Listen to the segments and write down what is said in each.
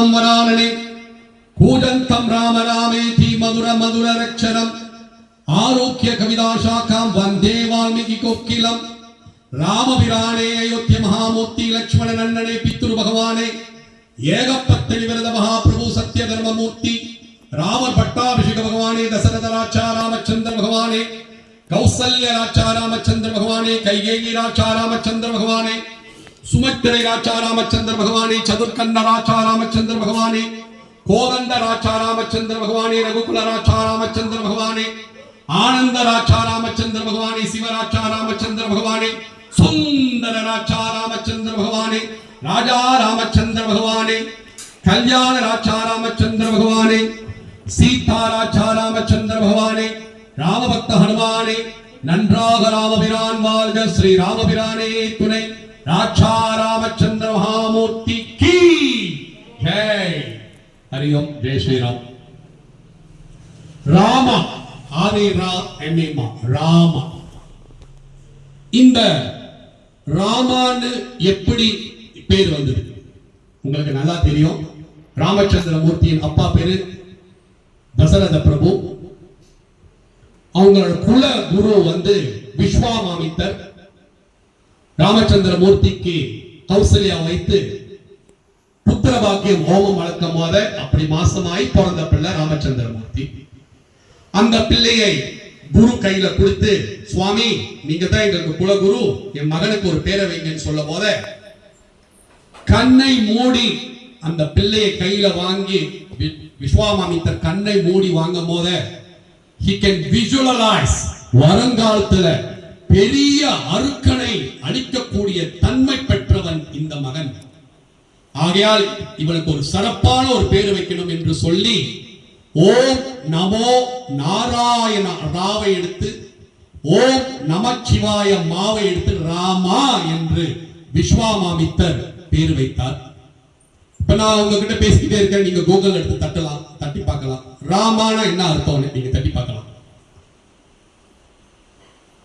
वराननं वरानने कूजन्तं राम रामेति मधुर मधुर रक्षरम् आरोग्य कविदाशाखां वन्दे वाल्मीकि कोकिलं रामपिराणे अयोध्य महामूर्ति लक्ष्मण नन्नने पितृ भगवाने ஏகப்பத்தனி விரத மகாபிரபு சத்ய தர்மமூர்த்தி ராமர் பட்டாபிஷேக பகவானே தசரத ராஜா ராமச்சந்திர பகவானே கௌசல்ய ராஜா ராமச்சந்திர பகவானே கைகேயி ராஜா ராமச்சந்திர பகவானே சுமித்திரை ராஜா ராமச்சந்திர பகவானே சதுர்கண்ட ராஜா ராமச்சந்திர பகவானே கோதண்ட ராஜா ராமச்சந்திர பகவானே ரகுகுல ராஜா ராமச்சந்திர பகவானே ஆனந்த ராஜா ராமச்சந்திர பகவானே சிவராஜா ராமச்சந்திர பகவானே சுந்தர ராஜா ராமச்சந்திர பகவானே राजा रामचंद्र भगवाने कल्याण राजा रामचंद्र भगवाने सीता राजा रामचंद्र भगवाने राम भक्त हनुमाने नन्राग रामपिरान वाल्ज श्री रामपिराने तुने राजा रामचंद्र महामूर्ति की जय। हरि ओम जय श्री राम। राम आदि एम राम இந்த ராமான்னு எப்படி பேர் வந்தது உங்களுக்கு நல்லா தெரியும். ராமச்சந்திர மூர்த்தியின் அப்பா பேரு தசரத பிரபு. அவங்களோட குல குரு விஸ்வாமித்திரர். ராமச்சந்திர மூர்த்திக்கு கௌசல்யா வைத்து புத்திர பாக்கியம் ஹோமம் வளர்க்கும் போது அப்படி மாசமாய் பிறந்த பிள்ளை ராமச்சந்திர மூர்த்தி. அந்த பிள்ளையை குரு கையில கொடுத்து, சுவாமி நீங்க தான் எங்களுக்கு குலகுரு, என் மகனுக்கு ஒரு பேரை வைங்கன்னு சொல்லும் போத கண்ணை மூடி அந்த பிள்ளையை கையில வாங்கி விஸ்வாமித்திரர் கண்ணை மூடி வாங்கும் போத he can visualize வருங்காலத்துல பெரிய அருக்கனை அளிக்கக்கூடிய தன்மை பெற்றவன் இந்த மகன். ஆகையால் இவனுக்கு ஒரு சிறப்பான ஒரு பேர் வைக்கணும் என்று சொல்லி ஓம் நமோ நாராயண ராவை எடுத்து ஓம் நமச்சிவாய மாவை எடுத்து ராமா என்று விஸ்வாமித்திரர் பேர் வைத்தார். இப்ப நான் உங்ககிட்ட பேசிக்கிட்டே இருக்கேன், நீங்க கூகுள் எடுத்து தட்டி பார்க்கலாம். ராமானா என்ன அர்த்தம் நீங்க தட்டி பார்க்கலாம்.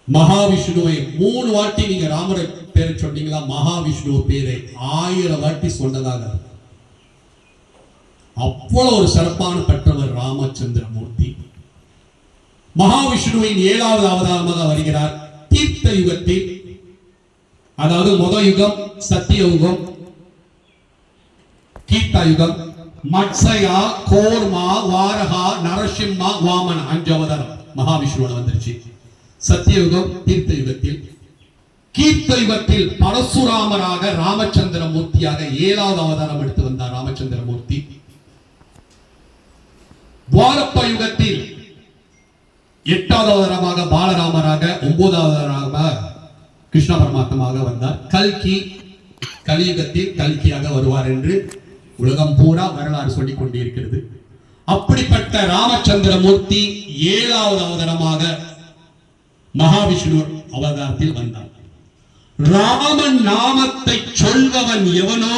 மகாவிஷ்ணுவை 3 வாட்டி நீங்க ராமரை பேரை சொன்னீங்களா, மகாவிஷ்ணு பேரை 1000 வாட்டி சொன்னதாக அவ்வளவு ஒரு சிறப்பான பெற்றவர் ராமச்சந்திர மூர்த்தி. மகாவிஷ்ணுவின் 7வது அவதாரமாக வருகிறார் தீர்த்த யுகத்தில். அதாவது முதல் யுகம் சத்தியயுகம், கீர்த்தா யுகம், மத்சயா, கோர்மா, வாரகா, நரசிம்மா, வாமன 5 அவதாரம் மகாவிஷ்ணுவோட வந்துருச்சு. சத்தியயுகம் தீர்த்த யுகத்தில். கீர்த்த யுகத்தில் பரசுராமராக ராமச்சந்திர மூர்த்தியாக 7வது அவதாரம் எடுத்து வந்தார் ராமச்சந்திர மூர்த்தி. துவாரப்ப யுகத்தில் 8வது அவதாரமாக பாலராமராக 9வது அவதாரமாக கிருஷ்ண பரமாத்மாக வந்தார். கலியுகத்தில் கல்கியாக வருவார் என்று உலகம் பூரா வரலாறு சொல்லிக் கொண்டிருக்கிறது. அப்படிப்பட்ட ராமச்சந்திர மூர்த்தி 7வது அவதாரமாக மகாவிஷ்ணு அவதாரத்தில் வந்தார். ராமன் நாமத்தை சொல்பவன் எவனோ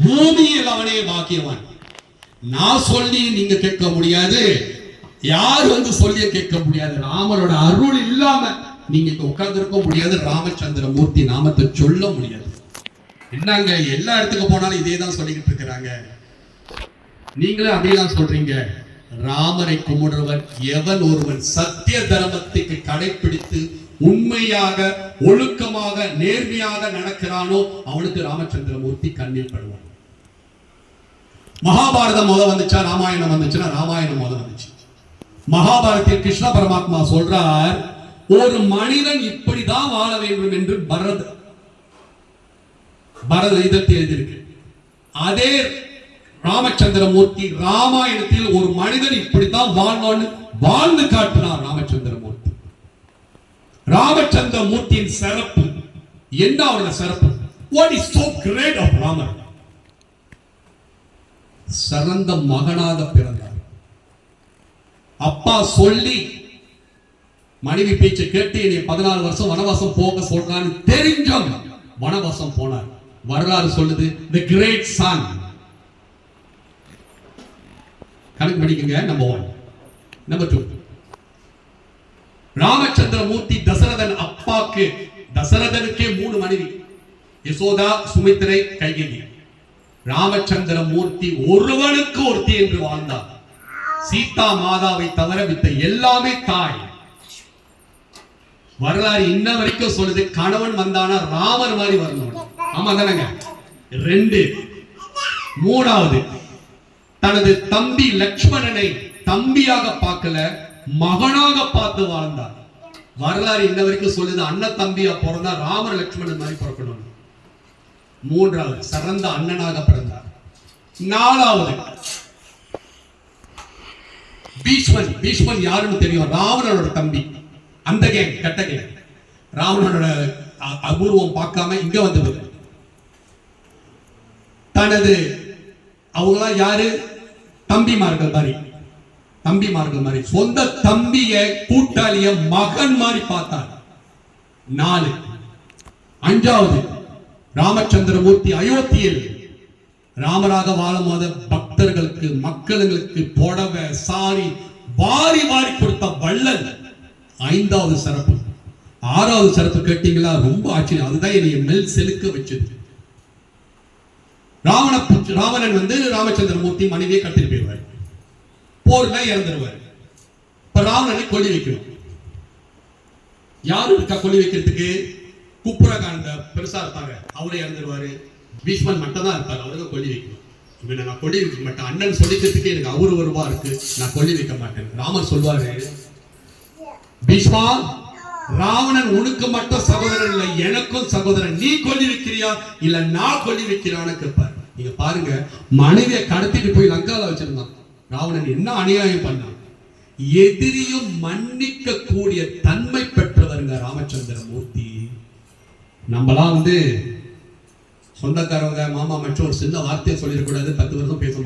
பூமியில் அவனே பாக்கியவன். நான் சொல்லி நீங்க கேட்க முடியாது, யார் சொல்லி கேட்க முடியாது. ராமனோட அருள் இல்லாம நீங்க உட்கார்ந்து இருக்க முடியாது. ராமச்சந்திர மூர்த்தி நாமத்தை சொல்ல முடியாது. என்னங்க எல்லா இடத்துக்கு போனாலும் இதே தான் சொல்லிக்கிட்டு இருக்கிறாங்க, நீங்களும் அதே தான் சொல்றீங்க. ராமரை கும்பிடுறவன் எவன் ஒருவன் சத்திய தர்மத்துக்கு கடைபிடித்து உண்மையாக ஒழுக்கமாக நேர்மையாக நடக்கிறானோ அவனுக்கு ராமச்சந்திர மூர்த்தி கண்ணில் படுவான். மகாபாரதம் வந்துச்சா ராமாயணம் வந்துச்சுன்னா ராமாயணம் வந்துச்சு. மகாபாரதத்தில் கிருஷ்ண பரமாத்மா சொல்றார், ஒரு மனிதன் இப்படிதான் வாழ வேண்டும் என்று பரத யுத்தத்தில் எழுதியிருக்கு. அதே ராமச்சந்திர மூர்த்தி ராமாயணத்தில் ஒரு மனிதன் இப்படித்தான் வாழ்வான்னு வாழ்ந்து காட்டினார் ராமச்சந்திர மூர்த்தி. ராமச்சந்திர மூர்த்தியின் சிறப்பு என்ன? அவரோட சிறப்பு what is so great of Rama? சிறந்த மகனாக பிறந்தார். அப்பா சொல்லி மனைவி பேச்சை கேட்டு என்னை 14 வருஷம் வனவாசம் போக சொல்றான்னு தெரிஞ்சும் வனவாசம் போனார். வரலாறு சொல்லுது the great son. கணக்கு படிக்குங்க. நம்பர் 1. நம்பர் 2, ராமச்சந்திர மூர்த்தி தசரதன் அப்பாக்கு, தசரதனுக்கே 3 மனைவி, யசோதா, சுமித்திரை, கைகேயி. ராமச்சந்திர மூர்த்தி ஒருவனுக்கு ஒருத்தி என்று வாழ்ந்தார். சீதா மாதாவை தவிர வித்த எல்லாமே தாய். வரலாறு இன்ன வரைக்கும் சொல்லுது, கணவன் வந்தானா ராமர் மாதிரி வரணும். ஆமா தானங்க? 2. 3வது, தனது தம்பி லட்சுமணனை தம்பியாக பார்க்கல, மகனாக பார்த்து வாழ்ந்தார். வரலாறு இன்ன வரைக்கும் சொல்லுது, அண்ணன் தம்பியா பிறந்தா ராமர் லட்சுமணன் மாதிரி பிறக்கணும். 3வது, சிறந்த அண்ணனாக பிறந்தார். 4வது, பீஷ்மன் யாருன்னு தெரியும்? ராவணனோட தம்பி. அந்த கேங், கெட்ட கேங். ராவணனோட அபூர்வம் பார்க்காம இங்க வந்து தனது அவங்களாம் யாரு? தம்பிமார்கள் மாதிரி சொந்த தம்பிய கூட்டாளிய மகன் மாதிரி பார்த்தார். 4. 5வது, ராமச்சந்திரமூர்த்தி அயோத்தியில் ராமராக வாழும் போது பக்தர்களுக்கு மக்களுக்கு புடவை சாரி வாரி வாரி கொடுத்த வள்ளல். 5வது சிறப்பு. 6வது சிறப்பு கேட்டீங்களா? ரொம்ப ஆச்சரியம். அதுதான் என்னைய மெல் செலுக்க வச்சது. ராவணன் வந்து ராமச்சந்திரமூர்த்தி மனைவியை கட்டிட்டு போயிடுவார், போர்ல இறந்துருவார். இப்ப ராவணனை கொல்லி வைக்கணும். யாரு இருக்கா கொல்லி வைக்கிறதுக்கு? குப்புரகாண்ட பெருசா இருப்பாங்க, அவரே இறந்துருவாரு. பீஷ்மன் மட்டும் தான் இருப்பாரு, அவருக்கு கொல்லி வைக்கணும். இவனை நான் கொல்லி வைக்க மாட்டேன், அண்ணன் சொல்லிக்கிறதுக்கு எனக்கு அவரு வருவா இருக்கு, நான் கொல்லி வைக்க மாட்டேன். ராமர் சொல்வாரு, பீஷ்மா, ராவணன் உனக்கு மட்டும் சகோதரன் இல்லை, எனக்கும் சகோதரன். நீ கொல்லி வைக்கிறியா இல்ல நான் கொல்லி வைக்கிறான்னு கேட்பாரு. நீங்க பாருங்க, மனைவியை கடத்திட்டு போய் லங்கால வச்சிருந்தான். ராவணன் என்ன அநியாயம் பண்ணான். எதிரியும் மன்னிக்க கூடிய தன்மை பெற்றவருங்க ராமச்சந்திர மூர்த்தி. நம்மளாம் வந்து சொந்தக்காரவங்க மாமா மற்ற ஒரு சின்ன வார்த்தையை சொல்லிடக்கூடாது, 10 வருஷம் பேச